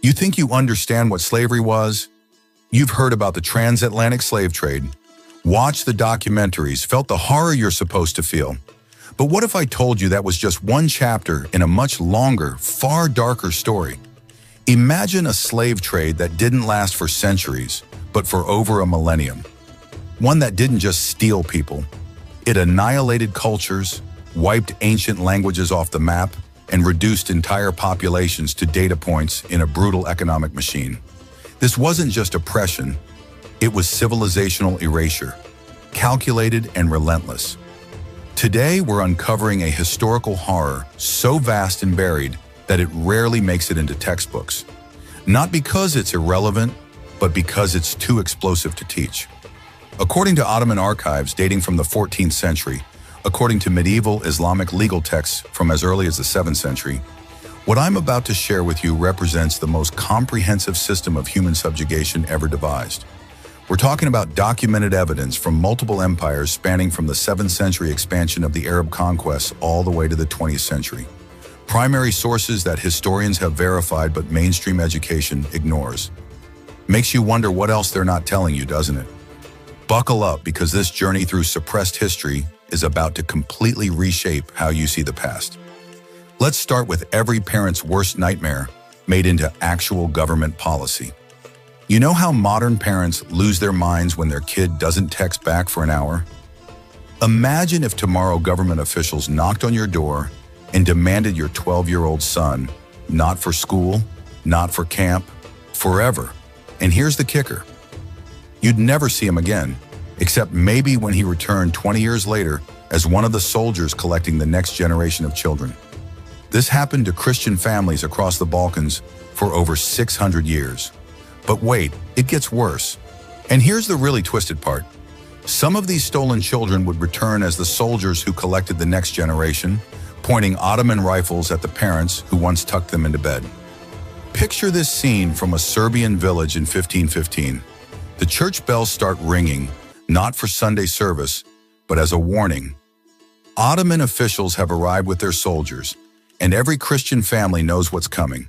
You think you understand what slavery was? You've heard about the transatlantic slave trade, watched the documentaries, felt the horror you're supposed to feel. But what if I told you that was just one chapter in a much longer, far darker story? Imagine a slave trade that didn't last for centuries, but for over a millennium. One that didn't just steal people. It annihilated cultures, wiped ancient languages off the map, and reduced entire populations to data points in a brutal economic machine. This wasn't just oppression, it was civilizational erasure, calculated and relentless. Today, we're uncovering a historical horror so vast and buried that it rarely makes it into textbooks. Not because it's irrelevant, but because it's too explosive to teach. According to Ottoman archives dating from the 14th century, according to medieval Islamic legal texts from as early as the 7th century, what I'm about to share with you represents the most comprehensive system of human subjugation ever devised. We're talking about documented evidence from multiple empires spanning from the 7th century expansion of the Arab conquests all the way to the 20th century. Primary sources that historians have verified but mainstream education ignores. Makes you wonder what else they're not telling you, doesn't it? Buckle up, because this journey through suppressed history is about to completely reshape how you see the past. Let's start with every parent's worst nightmare made into actual government policy. You know how modern parents lose their minds when their kid doesn't text back for an hour? Imagine if tomorrow government officials knocked on your door and demanded your 12-year-old son, not for school, not for camp, forever. And here's the kicker. You'd never see him again, except maybe when he returned 20 years later as one of the soldiers collecting the next generation of children. This happened to Christian families across the Balkans for over 600 years. But wait, it gets worse. And here's the really twisted part. Some of these stolen children would return as the soldiers who collected the next generation, pointing Ottoman rifles at the parents who once tucked them into bed. Picture this scene from a Serbian village in 1515. The church bells start ringing, not for Sunday service, but as a warning. Ottoman officials have arrived with their soldiers, and every Christian family knows what's coming.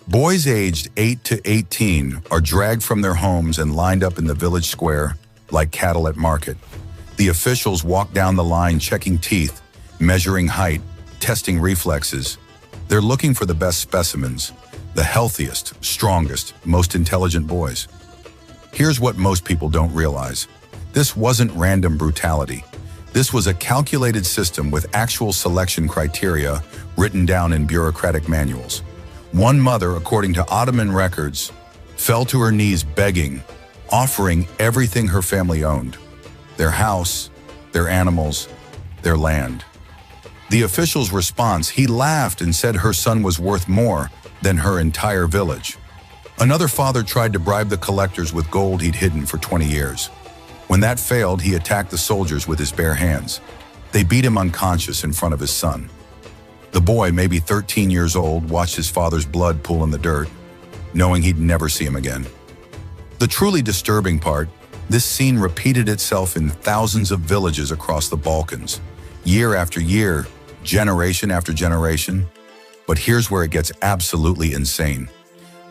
Boys aged 8 to 18 are dragged from their homes and lined up in the village square like cattle at market. The officials walk down the line checking teeth, measuring height, testing reflexes. They're looking for the best specimens, the healthiest, strongest, most intelligent boys. Here's what most people don't realize. This wasn't random brutality. This was a calculated system with actual selection criteria written down in bureaucratic manuals. One mother, according to Ottoman records, fell to her knees begging, offering everything her family owned: their house, their animals, their land. The official's response: he laughed and said her son was worth more than her entire village. Another father tried to bribe the collectors with gold he'd hidden for 20 years. When that failed, he attacked the soldiers with his bare hands. They beat him unconscious in front of his son. The boy, maybe 13 years old, watched his father's blood pool in the dirt, knowing he'd never see him again. The truly disturbing part, this scene repeated itself in thousands of villages across the Balkans, year after year, generation after generation. But here's where it gets absolutely insane.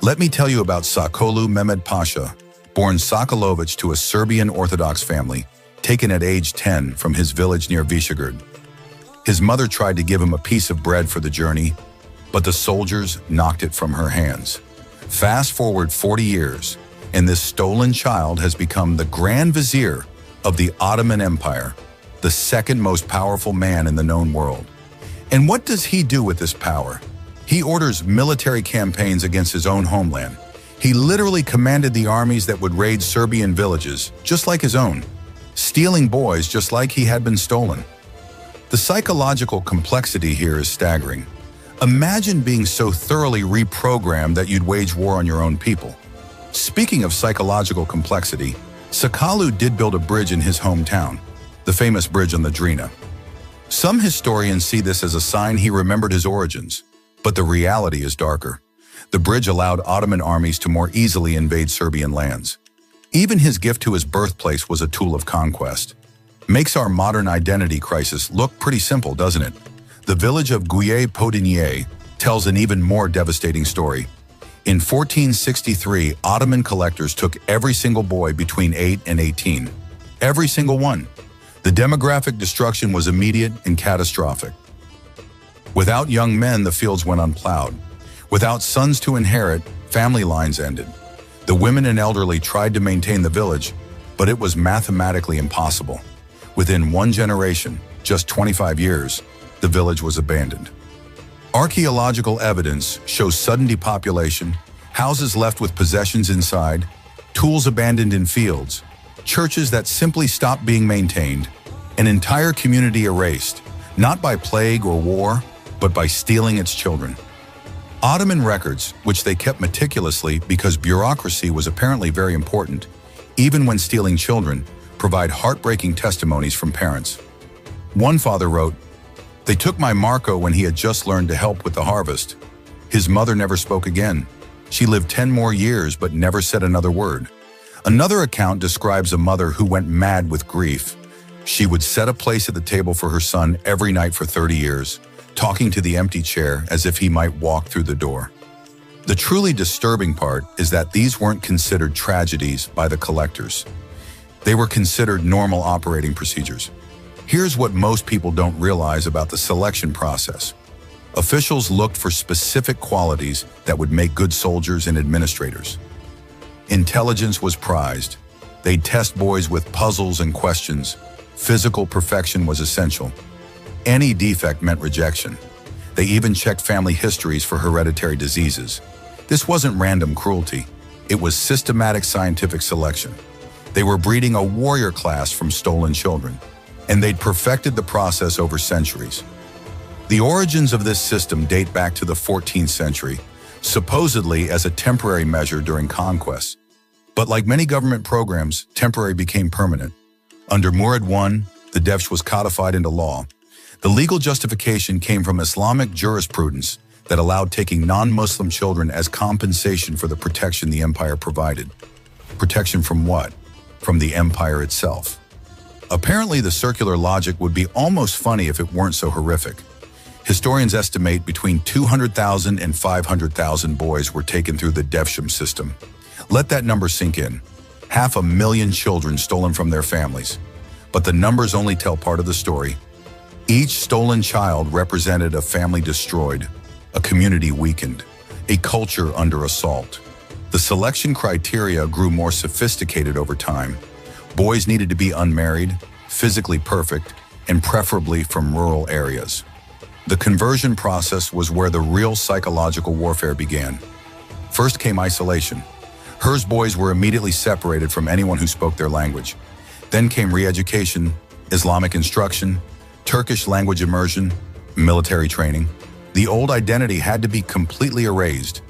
Let me tell you about Sakolu Mehmed Pasha, born Sokolovic to a Serbian Orthodox family, taken at age 10 from his village near Visegrad. His mother tried to give him a piece of bread for the journey, but the soldiers knocked it from her hands. Fast forward 40 years, and this stolen child has become the Grand Vizier of the Ottoman Empire, the second most powerful man in the known world. And what does he do with this power? He orders military campaigns against his own homeland. He literally commanded the armies that would raid Serbian villages, just like his own, stealing boys just like he had been stolen. The psychological complexity here is staggering. Imagine being so thoroughly reprogrammed that you'd wage war on your own people. Speaking of psychological complexity, Sakolu did build a bridge in his hometown, the famous bridge on the Drina. Some historians see this as a sign he remembered his origins, but the reality is darker. The bridge allowed Ottoman armies to more easily invade Serbian lands. Even his gift to his birthplace was a tool of conquest. Makes our modern identity crisis look pretty simple, doesn't it? The village of Guye Podinje tells an even more devastating story. In 1463, Ottoman collectors took every single boy between 8 and 18. Every single one. The demographic destruction was immediate and catastrophic. Without young men, the fields went unplowed. Without sons to inherit, family lines ended. The women and elderly tried to maintain the village, but it was mathematically impossible. Within one generation, just 25 years, the village was abandoned. Archaeological evidence shows sudden depopulation, houses left with possessions inside, tools abandoned in fields, churches that simply stopped being maintained, an entire community erased, not by plague or war, but by stealing its children. Ottoman records, which they kept meticulously because bureaucracy was apparently very important, even when stealing children, provide heartbreaking testimonies from parents. One father wrote, "They took my Marco when he had just learned to help with the harvest. His mother never spoke again. She lived 10 more years but never said another word." Another account describes a mother who went mad with grief. She would set a place at the table for her son every night for 30 years, talking to the empty chair as if he might walk through the door. The truly disturbing part is that these weren't considered tragedies by the collectors. They were considered normal operating procedures. Here's what most people don't realize about the selection process. Officials looked for specific qualities that would make good soldiers and administrators. Intelligence was prized. They'd test boys with puzzles and questions. Physical perfection was essential. Any defect meant rejection. They even checked family histories for hereditary diseases. This wasn't random cruelty. It was systematic scientific selection. They were breeding a warrior class from stolen children, and they'd perfected the process over centuries. The origins of this system date back to the 14th century, supposedly as a temporary measure during conquest. But like many government programs, temporary became permanent. Under Murad I, the Devsh was codified into law. The legal justification came from Islamic jurisprudence that allowed taking non-Muslim children as compensation for the protection the empire provided. Protection from what? From the empire itself. Apparently, the circular logic would be almost funny if it weren't so horrific. Historians estimate between 200,000 and 500,000 boys were taken through the Devsham system. Let that number sink in. 500,000 children stolen from their families. But the numbers only tell part of the story. Each stolen child represented a family destroyed, a community weakened, a culture under assault. The selection criteria grew more sophisticated over time. Boys needed to be unmarried, physically perfect, and preferably from rural areas. The conversion process was where the real psychological warfare began. First came isolation. Hers boys were immediately separated from anyone who spoke their language. Then came re-education, Islamic instruction, Turkish language immersion, military training. The old identity had to be completely erased.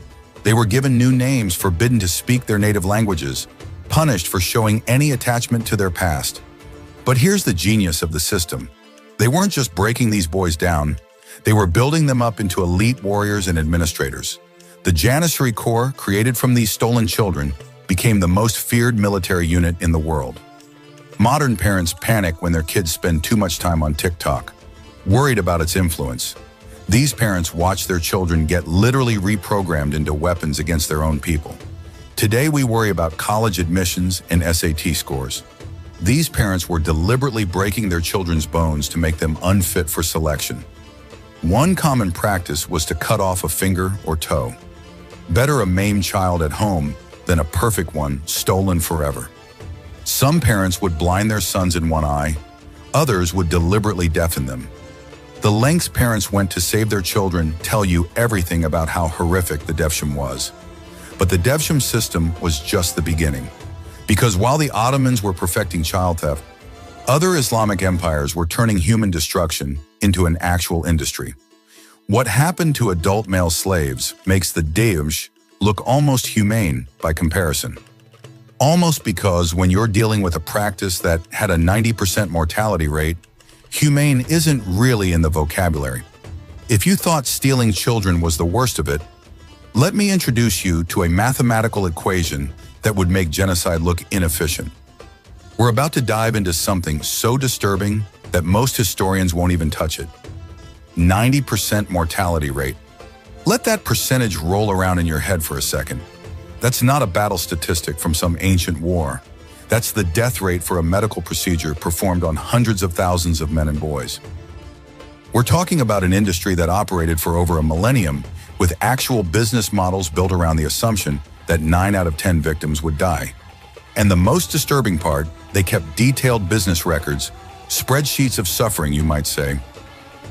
They were given new names, forbidden to speak their native languages, punished for showing any attachment to their past. But here's the genius of the system. They weren't just breaking these boys down, they were building them up into elite warriors and administrators. The Janissary Corps, created from these stolen children, became the most feared military unit in the world. Modern parents panic when their kids spend too much time on TikTok, worried about its influence. These parents watch their children get literally reprogrammed into weapons against their own people. Today we worry about college admissions and SAT scores. These parents were deliberately breaking their children's bones to make them unfit for selection. One common practice was to cut off a finger or toe. Better a maimed child at home than a perfect one stolen forever. Some parents would blind their sons in one eye, others would deliberately deafen them. The lengths parents went to save their children tell you everything about how horrific the Devsham was. But the Devsham system was just the beginning. Because while the Ottomans were perfecting child theft, other Islamic empires were turning human destruction into an actual industry. What happened to adult male slaves makes the Devsh look almost humane by comparison. Almost because when you're dealing with a practice that had a 90% mortality rate, humane isn't really in the vocabulary. If you thought stealing children was the worst of it, let me introduce you to a mathematical equation that would make genocide look inefficient. We're about to dive into something so disturbing that most historians won't even touch it. 90% mortality rate. Let that percentage roll around in your head for a second. That's not a battle statistic from some ancient war. That's the death rate for a medical procedure performed on hundreds of thousands of men and boys. We're talking about an industry that operated for over a millennium with actual business models built around the assumption that 9 out of 10 victims would die. And the most disturbing part, they kept detailed business records, spreadsheets of suffering, you might say.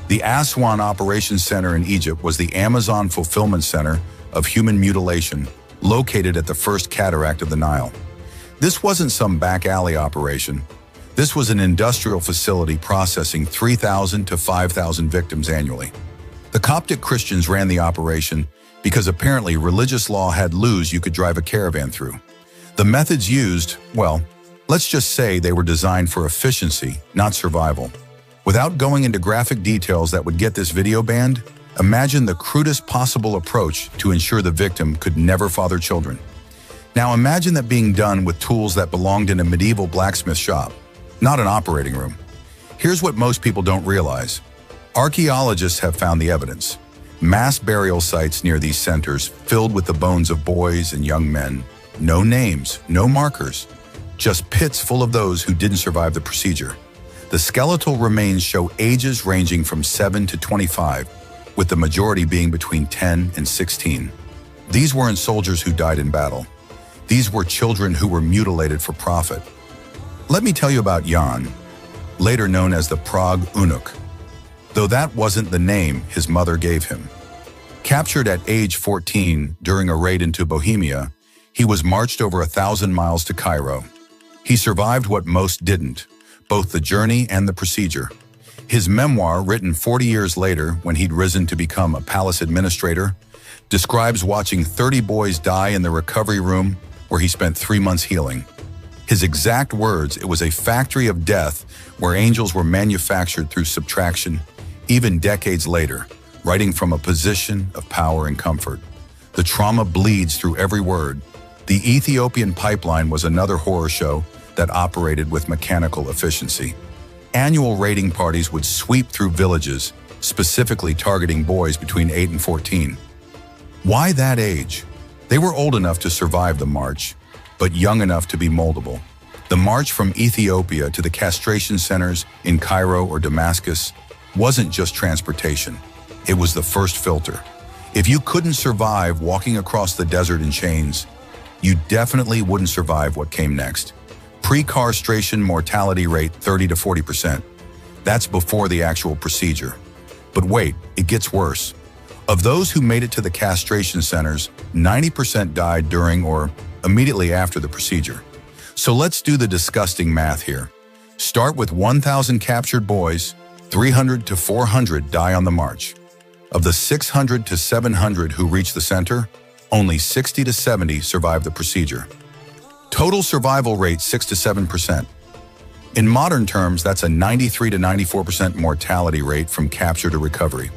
The Aswan Operations Center in Egypt was the Amazon Fulfillment Center of human mutilation, located at the first cataract of the Nile. This wasn't some back alley operation. This was an industrial facility processing 3,000 to 5,000 victims annually. The Coptic Christians ran the operation because apparently religious law had laws you could drive a caravan through. The methods used, well, let's just say they were designed for efficiency, not survival. Without going into graphic details that would get this video banned, imagine the crudest possible approach to ensure the victim could never father children. Now imagine that being done with tools that belonged in a medieval blacksmith shop, not an operating room. Here's what most people don't realize. Archaeologists have found the evidence. Mass burial sites near these centers filled with the bones of boys and young men. No names, no markers, just pits full of those who didn't survive the procedure. The skeletal remains show ages ranging from 7 to 25, with the majority being between 10 and 16. These weren't soldiers who died in battle. These were children who were mutilated for profit. Let me tell you about Jan, later known as the Prague Eunuch, though that wasn't the name his mother gave him. Captured at age 14 during a raid into Bohemia, he was marched over 1,000 miles to Cairo. He survived what most didn't, both the journey and the procedure. His memoir, written 40 years later when he'd risen to become a palace administrator, describes watching 30 boys die in the recovery room where he spent 3 months healing. His exact words, it was a factory of death where angels were manufactured through subtraction, even decades later, writing from a position of power and comfort. The trauma bleeds through every word. The Ethiopian pipeline was another horror show that operated with mechanical efficiency. Annual raiding parties would sweep through villages, specifically targeting boys between 8 and 14. Why that age? They were old enough to survive the march, but young enough to be moldable. The march from Ethiopia to the castration centers in Cairo or Damascus wasn't just transportation. It was the first filter. If you couldn't survive walking across the desert in chains, you definitely wouldn't survive what came next. Pre-castration mortality rate 30 to 40%. That's before the actual procedure. But wait, it gets worse. Of those who made it to the castration centers, 90% died during or immediately after the procedure. So let's do the disgusting math here. Start with 1,000 captured boys, 300 to 400 die on the march. Of the 600 to 700 who reach the center, only 60 to 70 survive the procedure. Total survival rate 6 to 7%. In modern terms, that's a 93 to 94% mortality rate from capture to recovery.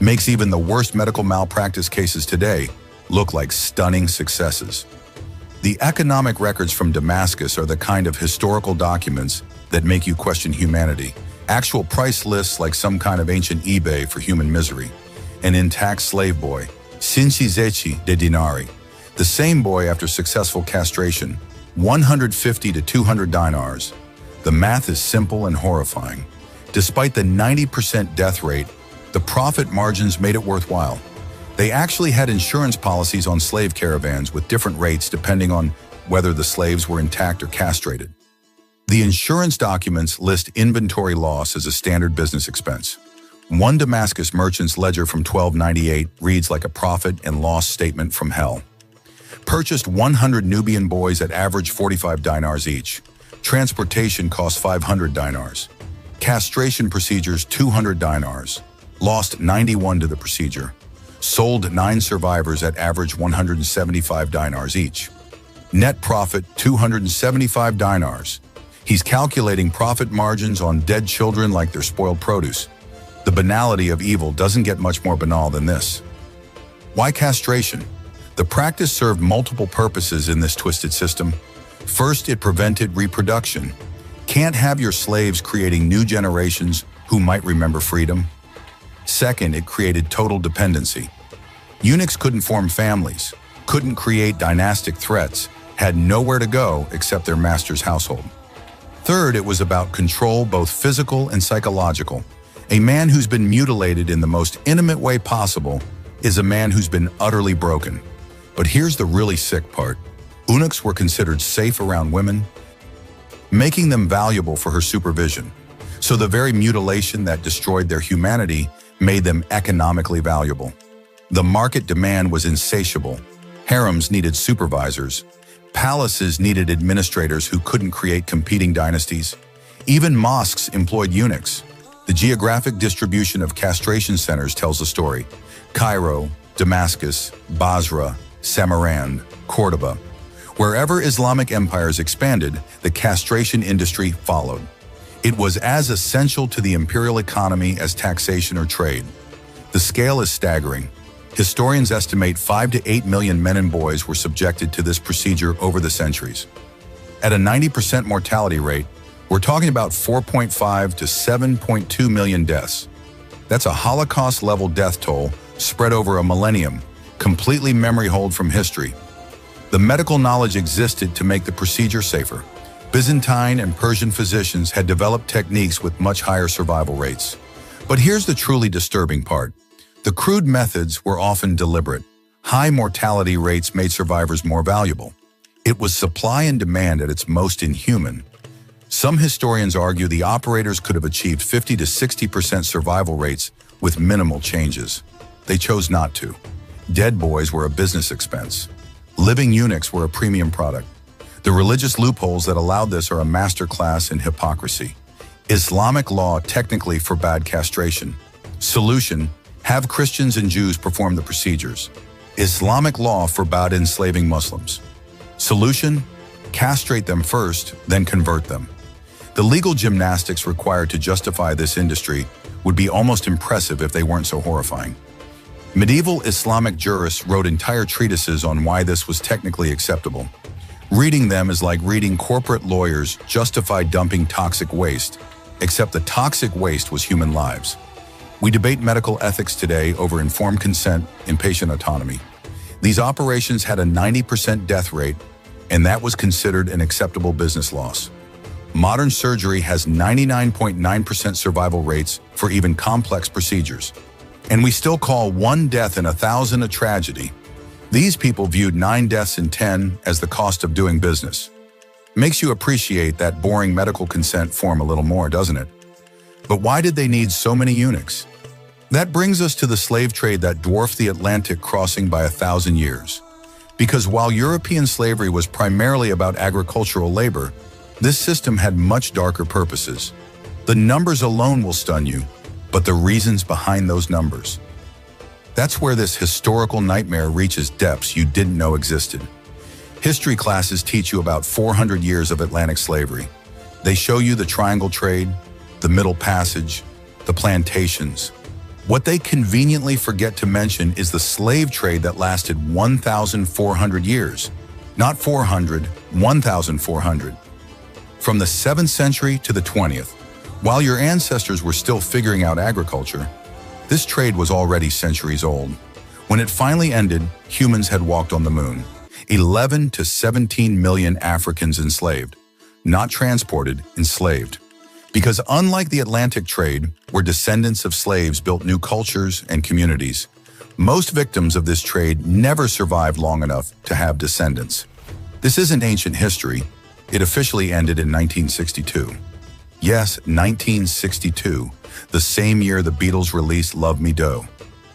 Makes even the worst medical malpractice cases today look like stunning successes. The economic records from Damascus are the kind of historical documents that make you question humanity. Actual price lists like some kind of ancient eBay for human misery. An intact slave boy, Sinci de Dinari. The same boy after successful castration, 150 to 200 dinars. The math is simple and horrifying. Despite the 90% death rate, the profit margins made it worthwhile. They actually had insurance policies on slave caravans with different rates depending on whether the slaves were intact or castrated. The insurance documents list inventory loss as a standard business expense. One Damascus merchant's ledger from 1298 reads like a profit and loss statement from hell. Purchased 100 Nubian boys at average 45 dinars each. Transportation cost 500 dinars. Castration procedures 200 dinars. Lost 91 to the procedure. Sold 9 survivors at average 175 dinars each. Net profit 275 dinars. He's calculating profit margins on dead children like they're spoiled produce. The banality of evil doesn't get much more banal than this. Why castration? The practice served multiple purposes in this twisted system. First, it prevented reproduction. Can't have your slaves creating new generations who might remember freedom. Second, it created total dependency. Eunuchs couldn't form families, couldn't create dynastic threats, had nowhere to go except their master's household. Third, it was about control, both physical and psychological. A man who's been mutilated in the most intimate way possible is a man who's been utterly broken. But here's the really sick part. Eunuchs were considered safe around women, making them valuable for her supervision. So the very mutilation that destroyed their humanity made them economically valuable. The market demand was insatiable. Harems needed supervisors. Palaces needed administrators who couldn't create competing dynasties. Even mosques employed eunuchs. The geographic distribution of castration centers tells the story. Cairo, Damascus, Basra, Samarkand, Cordoba. Wherever Islamic empires expanded, the castration industry followed. It was as essential to the imperial economy as taxation or trade. The scale is staggering. Historians estimate 5 to 8 million men and boys were subjected to this procedure over the centuries. At a 90% mortality rate, we're talking about 4.5 to 7.2 million deaths. That's a Holocaust-level death toll spread over a millennium, completely memory hold from history. The medical knowledge existed to make the procedure safer. Byzantine and Persian physicians had developed techniques with much higher survival rates. But here's the truly disturbing part. The crude methods were often deliberate. High mortality rates made survivors more valuable. It was supply and demand at its most inhuman. Some historians argue the operators could have achieved 50 to 60% survival rates with minimal changes. They chose not to. Dead boys were a business expense. Living eunuchs were a premium product. The religious loopholes that allowed this are a masterclass in hypocrisy. Islamic law technically forbade castration. Solution: have Christians and Jews perform the procedures. Islamic law forbade enslaving Muslims. Solution: castrate them first, then convert them. The legal gymnastics required to justify this industry would be almost impressive if they weren't so horrifying. Medieval Islamic jurists wrote entire treatises on why this was technically acceptable. Reading them is like reading corporate lawyers justify dumping toxic waste, except the toxic waste was human lives. We debate medical ethics today over informed consent and patient autonomy. These operations had a 90% death rate, and that was considered an acceptable business loss. Modern surgery has 99.9% survival rates for even complex procedures. And we still call 1 death in 1,000 a tragedy. These people viewed 9 deaths in 10 as the cost of doing business. Makes you appreciate that boring medical consent form a little more, doesn't it? But why did they need so many eunuchs? That brings us to the slave trade that dwarfed the Atlantic crossing by 1,000 years. Because while European slavery was primarily about agricultural labor, this system had much darker purposes. The numbers alone will stun you, but the reasons behind those numbers. That's where this historical nightmare reaches depths you didn't know existed. History classes teach you about 400 years of Atlantic slavery. They show you the Triangle Trade, the Middle Passage, the plantations. What they conveniently forget to mention is the slave trade that lasted 1,400 years. Not 400, 1,400. From the 7th century to the 20th. While your ancestors were still figuring out agriculture, this trade was already centuries old. When it finally ended, humans had walked on the moon. 11 to 17 million Africans enslaved. Not transported, enslaved. Because unlike the Atlantic trade, where descendants of slaves built new cultures and communities, most victims of this trade never survived long enough to have descendants. This isn't ancient history. It officially ended in 1962. Yes, 1962, the same year the Beatles released Love Me Do.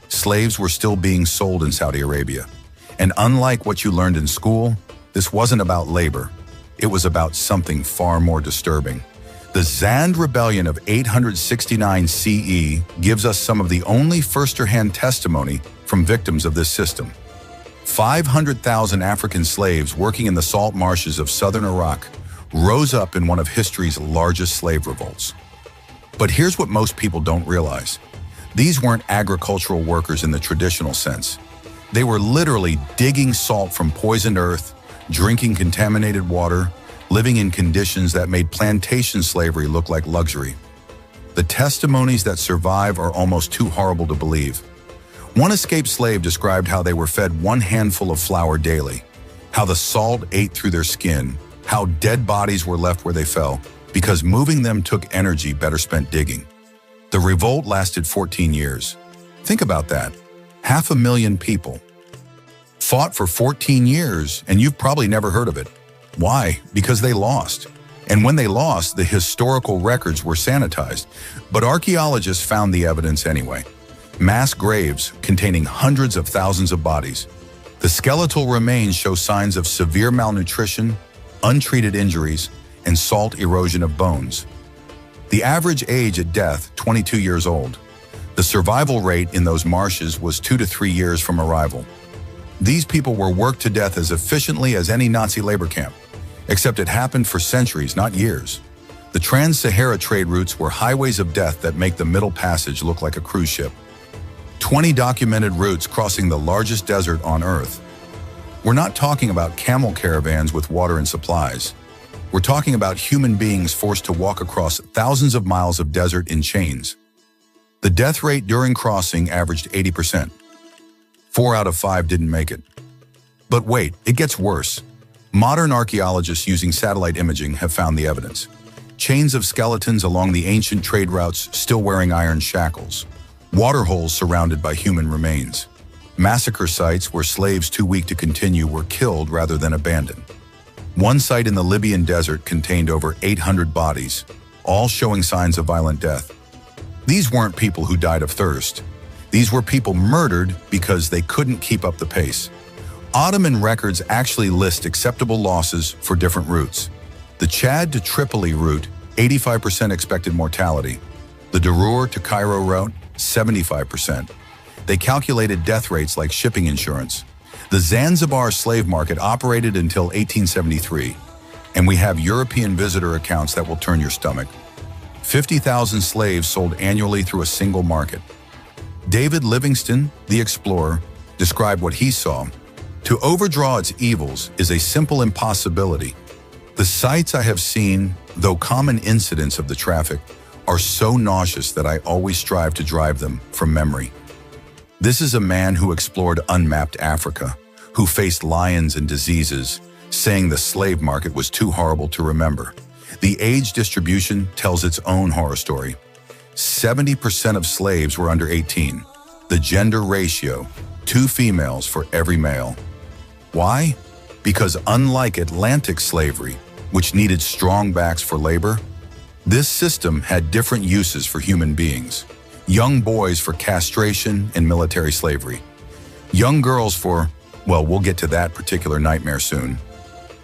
Slaves were still being sold in Saudi Arabia. And unlike what you learned in school, this wasn't about labor. It was about something far more disturbing. The Zand Rebellion of 869 CE gives us some of the only first-hand testimony from victims of this system. 500,000 African slaves working in the salt marshes of southern Iraq rose up in one of history's largest slave revolts. But here's what most people don't realize. These weren't agricultural workers in the traditional sense. They were literally digging salt from poisoned earth, drinking contaminated water, living in conditions that made plantation slavery look like luxury. The testimonies that survive are almost too horrible to believe. One escaped slave described how they were fed one handful of flour daily, how the salt ate through their skin, how dead bodies were left where they fell, because moving them took energy better spent digging. The revolt lasted 14 years. Think about that. 500,000 people fought for 14 years, and you've probably never heard of it. Why? Because they lost. And when they lost, the historical records were sanitized. But archaeologists found the evidence anyway. Mass graves containing hundreds of thousands of bodies. The skeletal remains show signs of severe malnutrition, untreated injuries, and salt erosion of bones. The average age at death, 22 years old. The survival rate in those marshes was 2 to 3 years from arrival. These people were worked to death as efficiently as any Nazi labor camp, except it happened for centuries, not years. The Trans-Sahara trade routes were highways of death that make the Middle Passage look like a cruise ship. 20 documented routes crossing the largest desert on Earth. We're not talking about camel caravans with water and supplies. We're talking about human beings forced to walk across thousands of miles of desert in chains. The death rate during crossing averaged 80%. 4 out of 5 didn't make it. But wait, it gets worse. Modern archaeologists using satellite imaging have found the evidence. Chains of skeletons along the ancient trade routes still wearing iron shackles. Waterholes surrounded by human remains. Massacre sites where slaves too weak to continue were killed rather than abandoned. One site in the Libyan desert contained over 800 bodies, all showing signs of violent death. These weren't people who died of thirst. These were people murdered because they couldn't keep up the pace. Ottoman records actually list acceptable losses for different routes. The Chad to Tripoli route, 85% expected mortality. The Darour to Cairo route, 75%. They calculated death rates like shipping insurance. The Zanzibar slave market operated until 1873, and we have European visitor accounts that will turn your stomach. 50,000 slaves sold annually through a single market. David Livingstone, the explorer, described what he saw. To overdraw its evils is a simple impossibility. The sights I have seen, though common incidents of the traffic, are so nauseous that I always strive to drive them from memory. This is a man who explored unmapped Africa, who faced lions and diseases, saying the slave market was too horrible to remember. The age distribution tells its own horror story. 70% of slaves were under 18. The gender ratio, 2 females for every male. Why? Because unlike Atlantic slavery, which needed strong backs for labor, this system had different uses for human beings. Young boys for castration and military slavery. Young girls for, well, we'll get to that particular nightmare soon.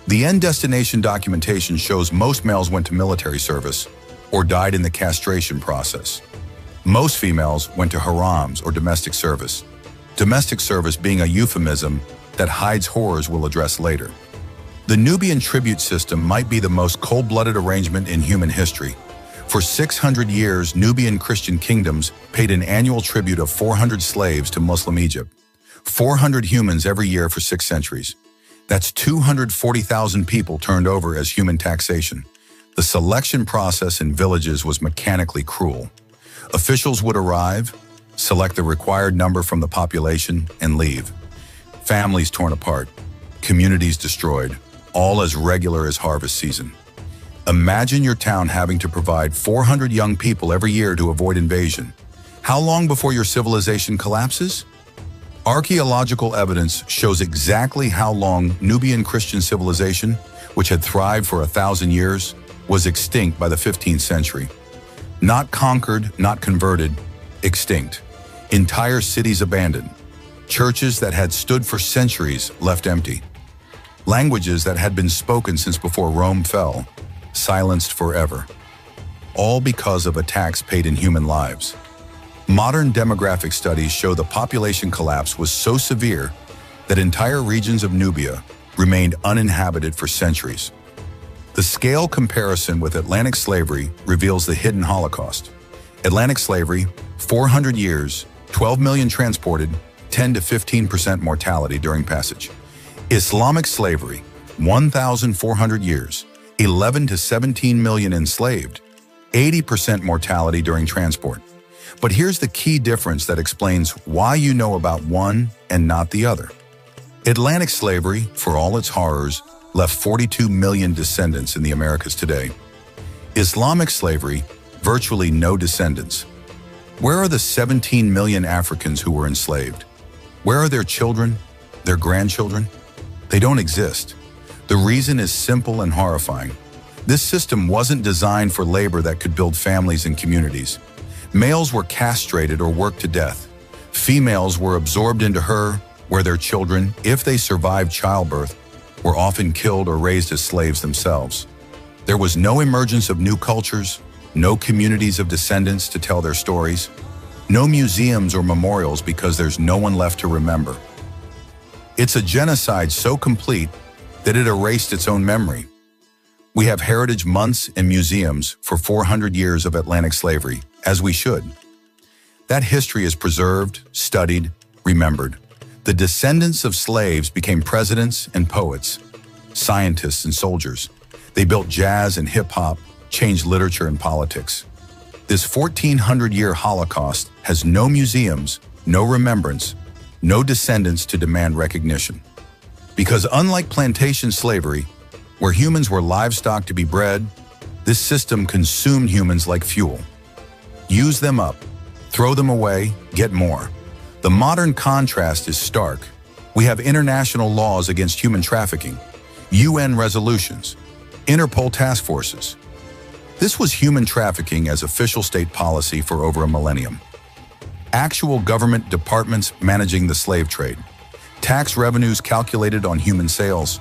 The end destination documentation shows most males went to military service or died in the castration process. Most females went to harems or domestic service. Domestic service being a euphemism that hides horrors we'll address later. The Nubian tribute system might be the most cold-blooded arrangement in human history. For 600 years, Nubian Christian kingdoms paid an annual tribute of 400 slaves to Muslim Egypt. 400 humans every year for 6 centuries. That's 240,000 people turned over as human taxation. The selection process in villages was mechanically cruel. Officials would arrive, select the required number from the population, and leave. Families torn apart, communities destroyed, all as regular as harvest season. Imagine your town having to provide 400 young people every year to avoid invasion. How long before your civilization collapses? Archaeological evidence shows exactly how long Nubian Christian civilization, which had thrived for 1,000 years, was extinct by the 15th century. Not conquered, not converted, extinct. Entire cities abandoned. Churches that had stood for centuries left empty. Languages that had been spoken since before Rome fell, silenced forever. All because of attacks paid in human lives. Modern demographic studies show the population collapse was so severe that entire regions of Nubia remained uninhabited for centuries. The scale comparison with Atlantic slavery reveals the hidden Holocaust. Atlantic slavery, 400 years, 12 million transported, 10 to 15% mortality during passage. Islamic slavery, 1,400 years, 11 to 17 million enslaved, 80% mortality during transport. But here's the key difference that explains why you know about one and not the other. Atlantic slavery, for all its horrors, left 42 million descendants in the Americas today. Islamic slavery, virtually no descendants. Where are the 17 million Africans who were enslaved? Where are their children, their grandchildren? They don't exist. The reason is simple and horrifying. This system wasn't designed for labor that could build families and communities. Males were castrated or worked to death. Females were absorbed into her, where their children, if they survived childbirth, were often killed or raised as slaves themselves. There was no emergence of new cultures, no communities of descendants to tell their stories, no museums or memorials because there's no one left to remember. It's a genocide so complete that it erased its own memory. We have heritage months and museums for 400 years of Atlantic slavery, as we should. That history is preserved, studied, remembered. The descendants of slaves became presidents and poets, scientists and soldiers. They built jazz and hip-hop, changed literature and politics. This 1,400-year Holocaust has no museums, no remembrance, no descendants to demand recognition. Because unlike plantation slavery, where humans were livestock to be bred, this system consumed humans like fuel. Use them up, throw them away, get more. The modern contrast is stark. We have international laws against human trafficking, UN resolutions, Interpol task forces. This was human trafficking as official state policy for over a millennium. Actual government departments managing the slave trade, tax revenues calculated on human sales,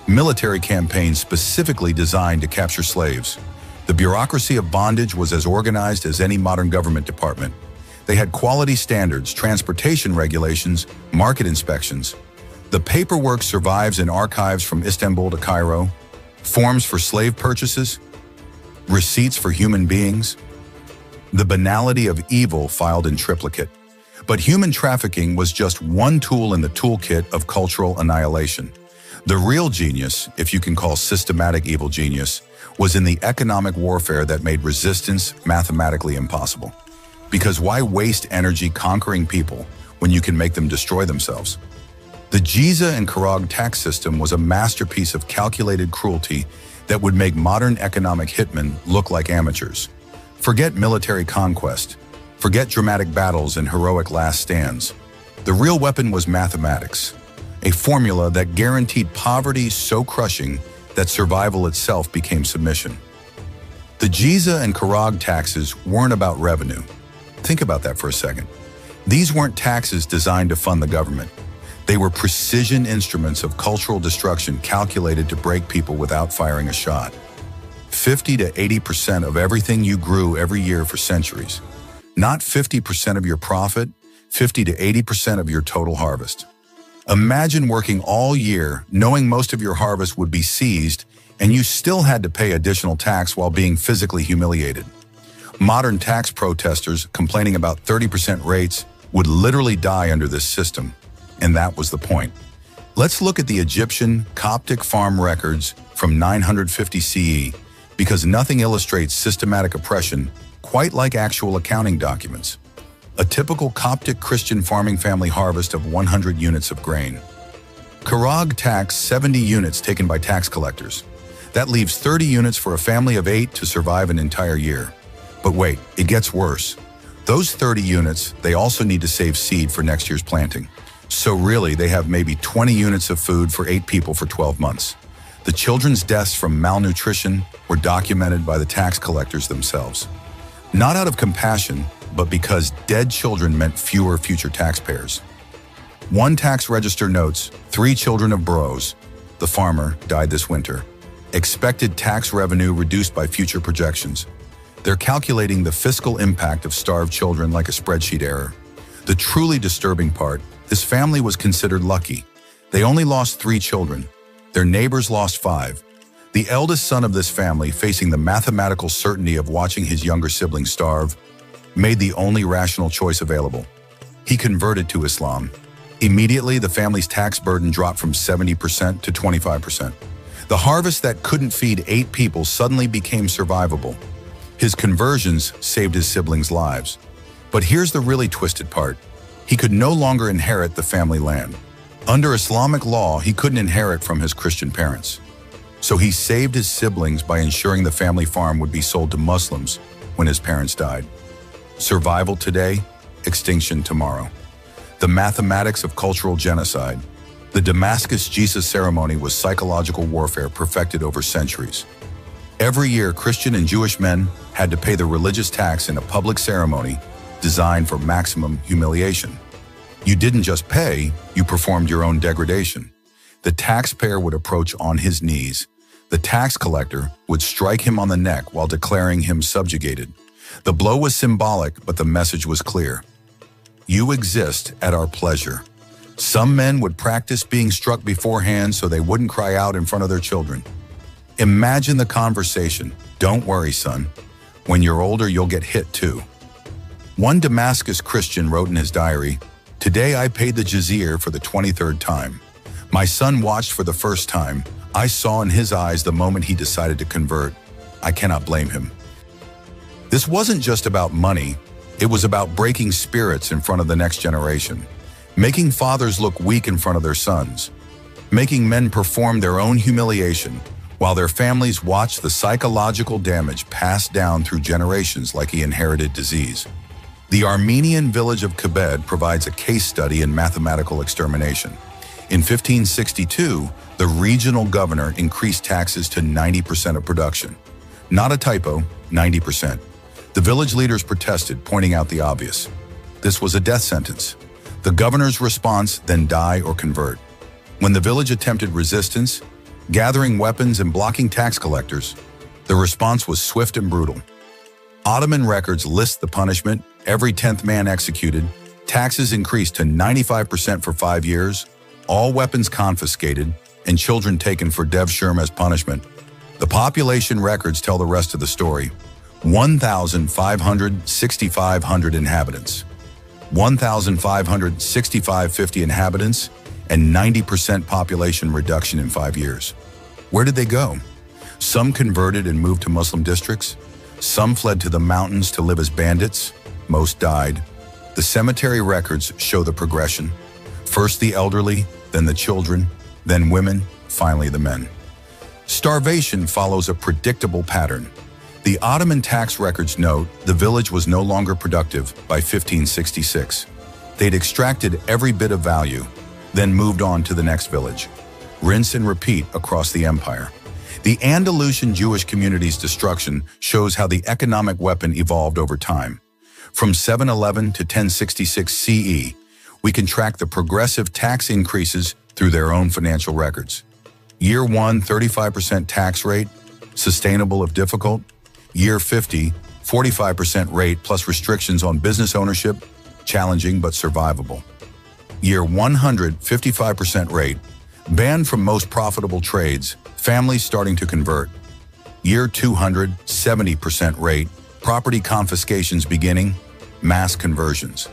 military campaigns specifically designed to capture slaves. The bureaucracy of bondage was as organized as any modern government department. They had quality standards, transportation regulations, market inspections. The paperwork survives in archives from Istanbul to Cairo, forms for slave purchases, receipts for human beings. The banality of evil filed in triplicate. But human trafficking was just one tool in the toolkit of cultural annihilation. The real genius, if you can call systematic evil genius, was in the economic warfare that made resistance mathematically impossible. Because why waste energy conquering people when you can make them destroy themselves? The Giza and Karag tax system was a masterpiece of calculated cruelty that would make modern economic hitmen look like amateurs. Forget military conquest. Forget dramatic battles and heroic last stands. The real weapon was mathematics, a formula that guaranteed poverty so crushing that survival itself became submission. The Giza and Karag taxes weren't about revenue. Think about that for a second. These weren't taxes designed to fund the government. They were precision instruments of cultural destruction calculated to break people without firing a shot. 50 to 80% of everything you grew every year for centuries. Not 50% of your profit, 50 to 80% of your total harvest. Imagine working all year, knowing most of your harvest would be seized, and you still had to pay additional tax while being physically humiliated. Modern tax protesters complaining about 30% rates would literally die under this system, and that was the point. Let's look at the Egyptian Coptic farm records from 950 CE, because nothing illustrates systematic oppression quite like actual accounting documents. A typical Coptic Christian farming family harvest of 100 units of grain. Karag taxed 70 units taken by tax collectors. That leaves 30 units for a family of 8 to survive an entire year. But wait, it gets worse. Those 30 units, they also need to save seed for next year's planting. So really, they have maybe 20 units of food for 8 people for 12 months. The children's deaths from malnutrition were documented by the tax collectors themselves. Not out of compassion, but because dead children meant fewer future taxpayers. One tax register notes, 3 children of Bros, the farmer, died this winter. Expected tax revenue reduced by future projections. They're calculating the fiscal impact of starved children like a spreadsheet error. The truly disturbing part, this family was considered lucky. They only lost 3 children. Their neighbors lost 5. The eldest son of this family, facing the mathematical certainty of watching his younger siblings starve, made the only rational choice available. He converted to Islam. Immediately, the family's tax burden dropped from 70% to 25%. The harvest that couldn't feed 8 people suddenly became survivable. His conversions saved his siblings' lives. But here's the really twisted part. He could no longer inherit the family land. Under Islamic law, he couldn't inherit from his Christian parents. So he saved his siblings by ensuring the family farm would be sold to Muslims when his parents died. Survival today, extinction tomorrow. The mathematics of cultural genocide. The Damascus Jesus ceremony was psychological warfare perfected over centuries. Every year, Christian and Jewish men had to pay the religious tax in a public ceremony designed for maximum humiliation. You didn't just pay, you performed your own degradation. The taxpayer would approach on his knees. The tax collector would strike him on the neck while declaring him subjugated. The blow was symbolic, but the message was clear. You exist at our pleasure. Some men would practice being struck beforehand so they wouldn't cry out in front of their children. Imagine the conversation. Don't worry, son. When you're older, you'll get hit too. One Damascus Christian wrote in his diary, "Today I paid the jizya for the 23rd time. My son watched for the first time. I saw in his eyes the moment he decided to convert. I cannot blame him." This wasn't just about money. It was about breaking spirits in front of the next generation, making fathers look weak in front of their sons, making men perform their own humiliation while their families watched the psychological damage passed down through generations like he inherited disease. The Armenian village of Kebed provides a case study in mathematical extermination. In 1562, the regional governor increased taxes to 90% of production. Not a typo, 90%. The village leaders protested, pointing out the obvious. This was a death sentence. The governor's response, then die or convert. When the village attempted resistance, gathering weapons and blocking tax collectors, the response was swift and brutal. Ottoman records list the punishment: every 10th man executed, taxes increased to 95% for 5 years, all weapons confiscated, and children taken for devshirm as punishment. The population records tell the rest of the story. 1,565 inhabitants. 1,550 inhabitants, and 90% population reduction in 5 years. Where did they go? Some converted and moved to Muslim districts. Some fled to the mountains to live as bandits. Most died. The cemetery records show the progression. First the elderly, then the children, then women, finally the men. Starvation follows a predictable pattern. The Ottoman tax records note the village was no longer productive by 1566. They'd extracted every bit of value, then moved on to the next village. Rinse and repeat across the empire. The Andalusian Jewish community's destruction shows how the economic weapon evolved over time. From 711 to 1066 CE, we can track the progressive tax increases through their own financial records. Year 1, 35% tax rate, sustainable if difficult. Year 50, 45% rate plus restrictions on business ownership, challenging but survivable. Year 100, 55% rate, banned from most profitable trades, families starting to convert. Year 200, 70% rate, property confiscations beginning, mass conversions.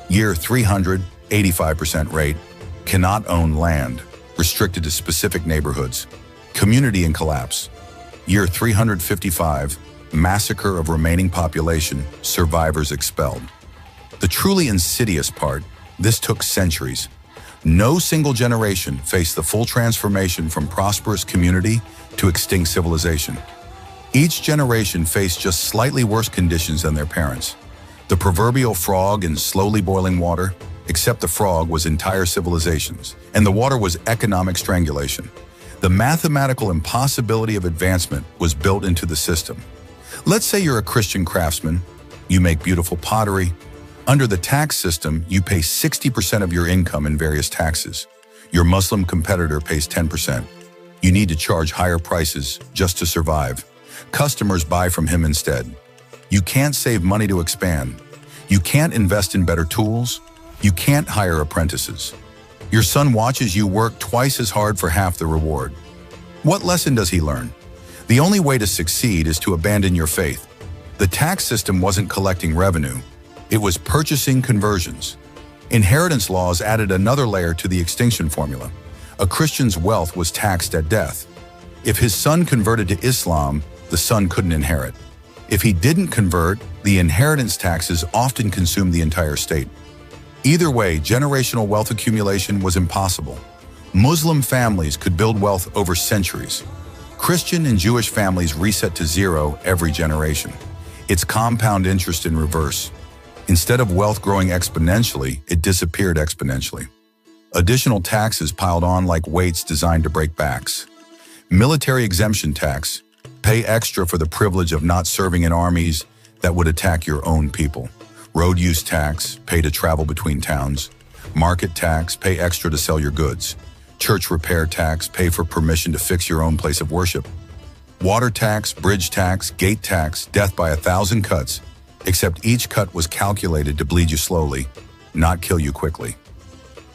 Year 300, 85% rate, cannot own land, restricted to specific neighborhoods, community in collapse. Year 355, massacre of remaining population, survivors expelled. The truly insidious part, this took centuries. No single generation faced the full transformation from prosperous community to extinct civilization. Each generation faced just slightly worse conditions than their parents. The proverbial frog in slowly boiling water, except the frog was entire civilizations, and the water was economic strangulation. The mathematical impossibility of advancement was built into the system. Let's say you're a Christian craftsman, you make beautiful pottery. Under the tax system, you pay 60% of your income in various taxes. Your Muslim competitor pays 10%. You need to charge higher prices just to survive. Customers buy from him instead. You can't save money to expand. You can't invest in better tools. You can't hire apprentices. Your son watches you work twice as hard for half the reward. What lesson does he learn? The only way to succeed is to abandon your faith. The tax system wasn't collecting revenue. It was purchasing conversions. Inheritance laws added another layer to the extinction formula. A Christian's wealth was taxed at death. If his son converted to Islam, the son couldn't inherit. If he didn't convert, the inheritance taxes often consumed the entire state. Either way, generational wealth accumulation was impossible. Muslim families could build wealth over centuries. Christian and Jewish families reset to zero every generation. It's compound interest in reverse. Instead of wealth growing exponentially, it disappeared exponentially. Additional taxes piled on like weights designed to break backs. Military exemption tax. Pay extra for the privilege of not serving in armies that would attack your own people. Road use tax. Pay to travel between towns. Market tax. Pay extra to sell your goods. Church repair tax. Pay for permission to fix your own place of worship. Water tax, bridge tax, gate tax, death by 1,000 cuts, except each cut was calculated to bleed you slowly, not kill you quickly.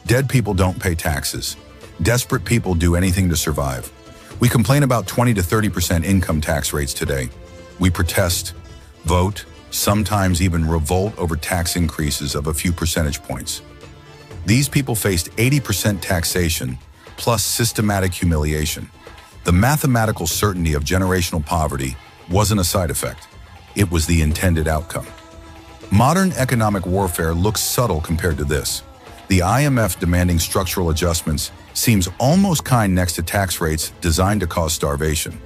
Dead people don't pay taxes. Desperate people do anything to survive. We complain about 20 to 30% income tax rates today. We protest, vote, sometimes even revolt over tax increases of a few percentage points. These people faced 80% taxation plus systematic humiliation. The mathematical certainty of generational poverty wasn't a side effect. It was the intended outcome. Modern economic warfare looks subtle compared to this. The IMF demanding structural adjustments seems almost kind next to tax rates designed to cause starvation.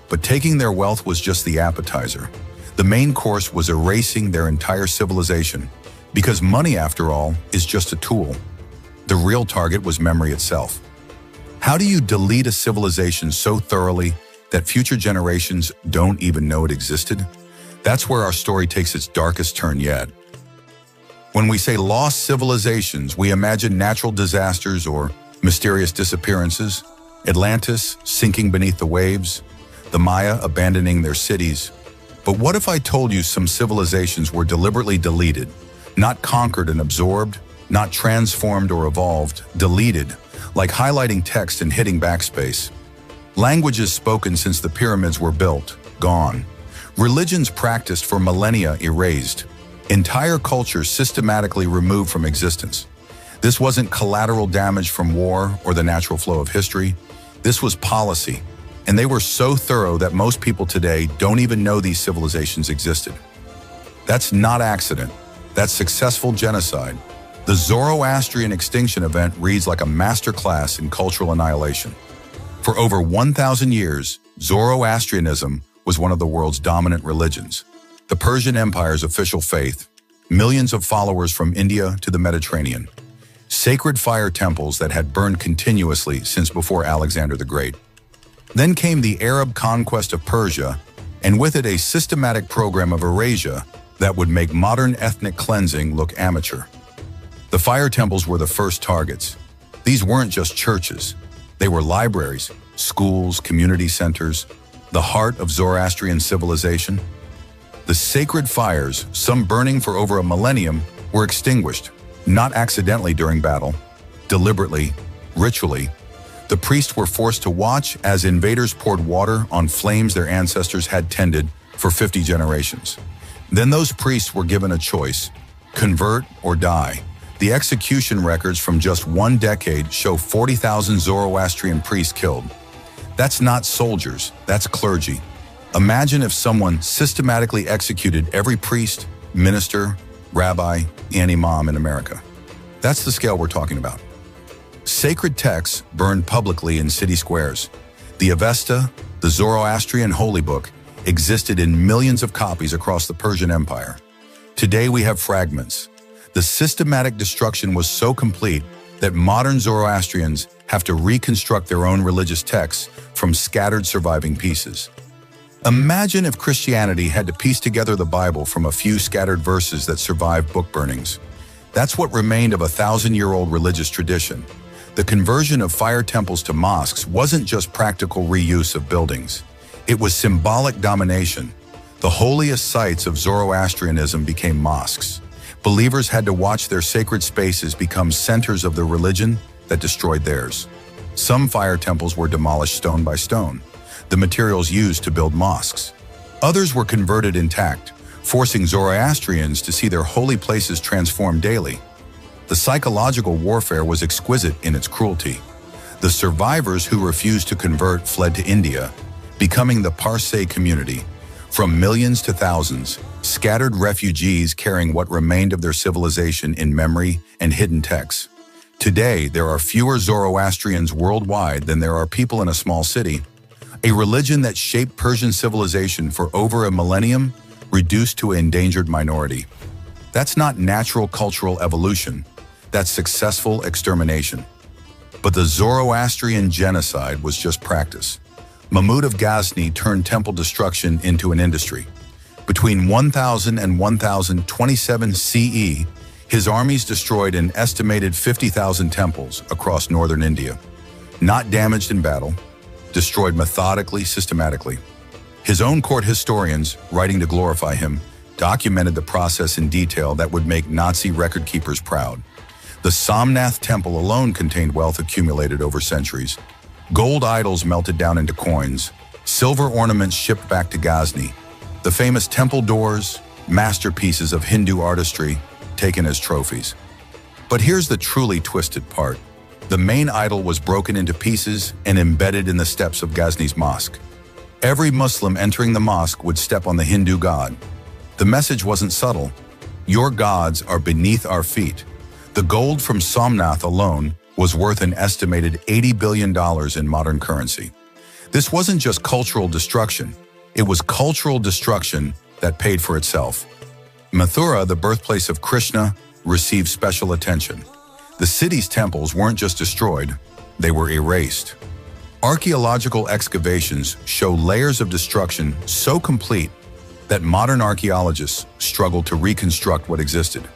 But taking their wealth was just the appetizer. The main course was erasing their entire civilization, because money, after all, is just a tool. The real target was memory itself. How do you delete a civilization so thoroughly that future generations don't even know it existed? That's where our story takes its darkest turn yet. When we say lost civilizations, we imagine natural disasters or mysterious disappearances, Atlantis sinking beneath the waves, the Maya abandoning their cities. But what if I told you some civilizations were deliberately deleted, not conquered and absorbed, not transformed or evolved, deleted, like highlighting text and hitting backspace? Languages spoken since the pyramids were built, gone. Religions practiced for millennia erased. Entire cultures systematically removed from existence. This wasn't collateral damage from war or the natural flow of history. This was policy, and they were so thorough that most people today don't even know these civilizations existed. That's not accident. That's successful genocide. The Zoroastrian extinction event reads like a masterclass in cultural annihilation. For over 1,000 years, Zoroastrianism was one of the world's dominant religions. The Persian Empire's official faith, millions of followers from India to the Mediterranean, sacred fire temples that had burned continuously since before Alexander the Great. Then came the Arab conquest of Persia, and with it a systematic program of erasure that would make modern ethnic cleansing look amateur. The fire temples were the first targets. These weren't just churches. They were libraries, schools, community centers, the heart of Zoroastrian civilization. The sacred fires, some burning for over a millennium, were extinguished, not accidentally during battle, deliberately, ritually. The priests were forced to watch as invaders poured water on flames their ancestors had tended for 50 generations. Then those priests were given a choice: convert or die. The execution records from just one decade show 40,000 Zoroastrian priests killed. That's not soldiers, that's clergy. Imagine if someone systematically executed every priest, minister, rabbi, and imam in America. That's the scale we're talking about. Sacred texts burned publicly in city squares. The Avesta, the Zoroastrian holy book, existed in millions of copies across the Persian Empire. Today we have fragments. The systematic destruction was so complete that modern Zoroastrians have to reconstruct their own religious texts from scattered surviving pieces. Imagine if Christianity had to piece together the Bible from a few scattered verses that survived book burnings. That's what remained of a 1,000-year-old religious tradition. The conversion of fire temples to mosques wasn't just practical reuse of buildings. It was symbolic domination. The holiest sites of Zoroastrianism became mosques. Believers had to watch their sacred spaces become centers of the religion that destroyed theirs. Some fire temples were demolished stone by stone, the materials used to build mosques. Others were converted intact, forcing Zoroastrians to see their holy places transformed daily. The psychological warfare was exquisite in its cruelty. The survivors who refused to convert fled to India, becoming the Parsee community, From millions to thousands, scattered refugees carrying what remained of their civilization in memory and hidden texts. Today, there are fewer Zoroastrians worldwide than there are people in a small city. A religion that shaped Persian civilization for over a millennium, reduced to an endangered minority. That's not natural cultural evolution. That's successful extermination. But the Zoroastrian genocide was just practice. Mahmud of Ghazni turned temple destruction into an industry. Between 1000 and 1027 CE, his armies destroyed an estimated 50,000 temples across northern India. Not damaged in battle, destroyed methodically, systematically. His own court historians, writing to glorify him, documented the process in detail that would make Nazi record keepers proud. The Somnath Temple alone contained wealth accumulated over centuries. Gold idols melted down into coins, silver ornaments shipped back to Ghazni, the famous temple doors, masterpieces of Hindu artistry, taken as trophies. But here's the truly twisted part. The main idol was broken into pieces and embedded in the steps of Ghazni's mosque. Every Muslim entering the mosque would step on the Hindu god. The message wasn't subtle. Your gods are beneath our feet. The gold from Somnath alone was worth an estimated $80 billion in modern currency. This wasn't just cultural destruction. It was cultural destruction that paid for itself. Mathura, the birthplace of Krishna, received special attention. The city's temples weren't just destroyed, they were erased. Archaeological excavations show layers of destruction so complete that modern archaeologists struggle to reconstruct what existed.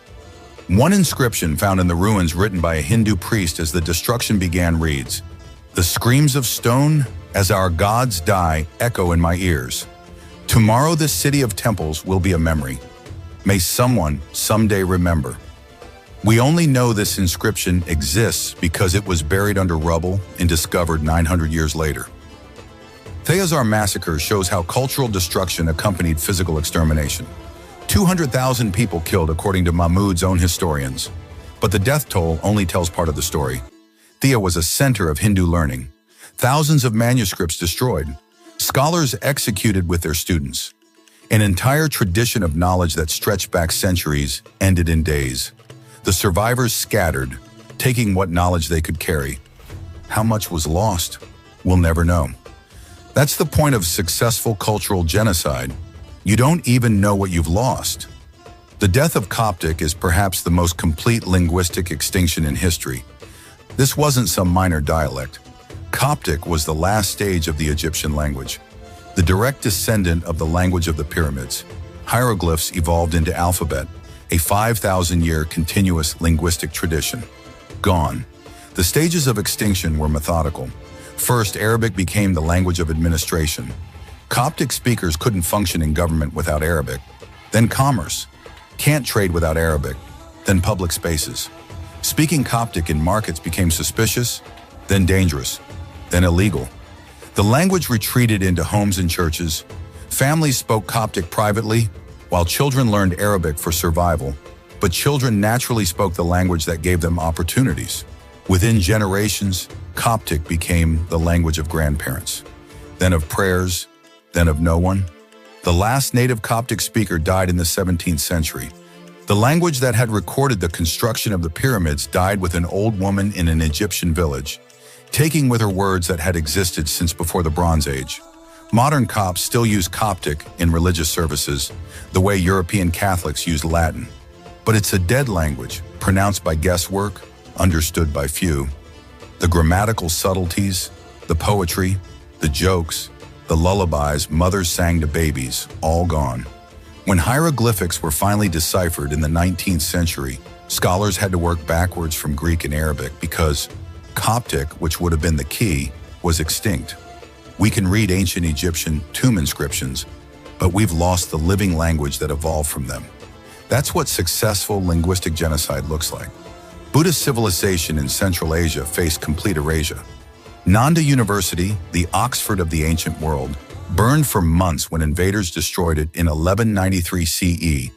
One inscription found in the ruins written by a Hindu priest as the destruction began reads, "The screams of stone as our gods die echo in my ears. Tomorrow this city of temples will be a memory. May someone someday remember." We only know this inscription exists because it was buried under rubble and discovered 900 years later. Thayazar massacre shows how cultural destruction accompanied physical extermination. 200,000 people killed according to Mahmud's own historians. But the death toll only tells part of the story. Thea was a center of Hindu learning. Thousands of manuscripts destroyed. Scholars executed with their students. An entire tradition of knowledge that stretched back centuries ended in days. The survivors scattered, taking what knowledge they could carry. How much was lost? We'll never know. That's the point of successful cultural genocide. You don't even know what you've lost. The death of Coptic is perhaps the most complete linguistic extinction in history. This wasn't some minor dialect. Coptic was the last stage of the Egyptian language, the direct descendant of the language of the pyramids. Hieroglyphs evolved into alphabet, a 5,000-year continuous linguistic tradition. Gone. The stages of extinction were methodical. First, Arabic became the language of administration. Coptic speakers couldn't function in government without Arabic. Then commerce. Can't trade without Arabic. Then public spaces. Speaking Coptic in markets became suspicious, then dangerous, then illegal. The language retreated into homes and churches. Families spoke Coptic privately, while children learned Arabic for survival. But children naturally spoke the language that gave them opportunities. Within generations, Coptic became the language of grandparents, then of prayers, then of no one. The last native Coptic speaker died in the 17th century. The language that had recorded the construction of the pyramids died with an old woman in an Egyptian village, taking with her words that had existed since before the Bronze Age. Modern Copts still use Coptic in religious services, the way European Catholics use Latin. But it's a dead language, pronounced by guesswork, understood by few. The grammatical subtleties, the poetry, the jokes, the lullabies mothers sang to babies, all gone. When hieroglyphics were finally deciphered in the 19th century, scholars had to work backwards from Greek and Arabic because Coptic, which would have been the key, was extinct. We can read ancient Egyptian tomb inscriptions, but we've lost the living language that evolved from them. That's what successful linguistic genocide looks like. Buddhist civilization in Central Asia faced complete erasure. Nanda University, the Oxford of the ancient world, burned for months when invaders destroyed it in 1193 CE.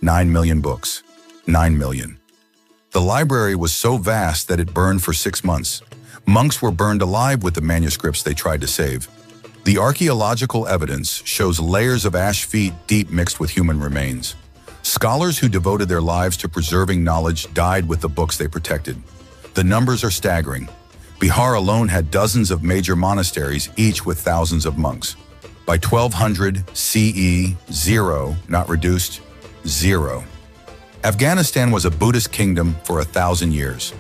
9 million books. 9 million. The library was so vast that it burned for 6 months. Monks were burned alive with the manuscripts they tried to save. The archaeological evidence shows layers of ash feet deep mixed with human remains. Scholars who devoted their lives to preserving knowledge died with the books they protected. The numbers are staggering. Bihar alone had dozens of major monasteries, each with thousands of monks. By 1200 CE, zero, not reduced, zero. Afghanistan was a Buddhist kingdom for 1,000 years.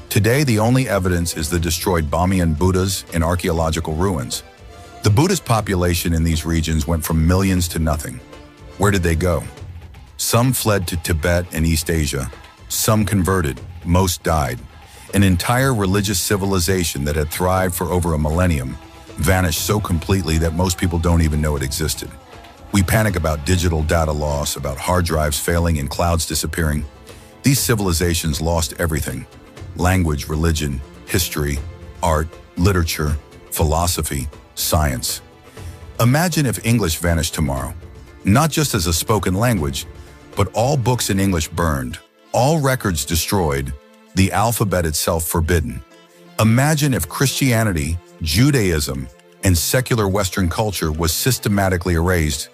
Today, the only evidence is the destroyed Bamiyan Buddhas in archaeological ruins. The Buddhist population in these regions went from millions to nothing. Where did they go? Some fled to Tibet and East Asia. Some converted. Most died. An entire religious civilization that had thrived for over a millennium vanished so completely that most people don't even know it existed. We panic about digital data loss, about hard drives failing and clouds disappearing. These civilizations lost everything: language, religion, history, art, literature, philosophy, science. Imagine if English vanished tomorrow, not just as a spoken language, but all books in English burned, all records destroyed, the alphabet itself forbidden. Imagine if Christianity, Judaism, and secular Western culture was systematically erased,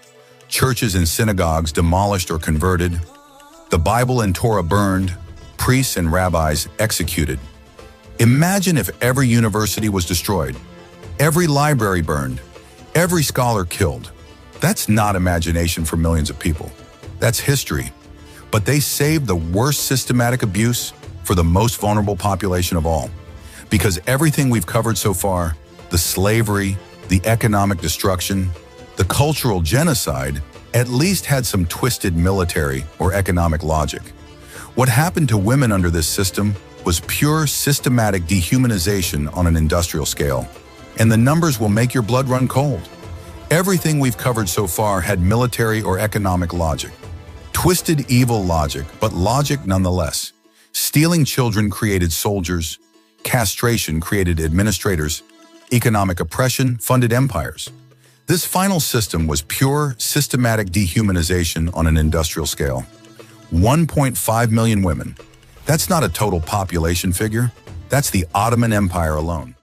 churches and synagogues demolished or converted, the Bible and Torah burned, priests and rabbis executed. Imagine if every university was destroyed, every library burned, every scholar killed. That's not imagination for millions of people. That's history. But they saved the worst systematic abuse for the most vulnerable population of all. Because everything we've covered so far, the slavery, the economic destruction, the cultural genocide, at least had some twisted military or economic logic. What happened to women under this system was pure systematic dehumanization on an industrial scale. And the numbers will make your blood run cold. Everything we've covered so far had military or economic logic. Twisted evil logic, but logic nonetheless. Stealing children created soldiers. Castration created administrators. Economic oppression funded empires. This final system was pure, systematic dehumanization on an industrial scale. 1.5 million women. That's not a total population figure. That's the Ottoman Empire alone.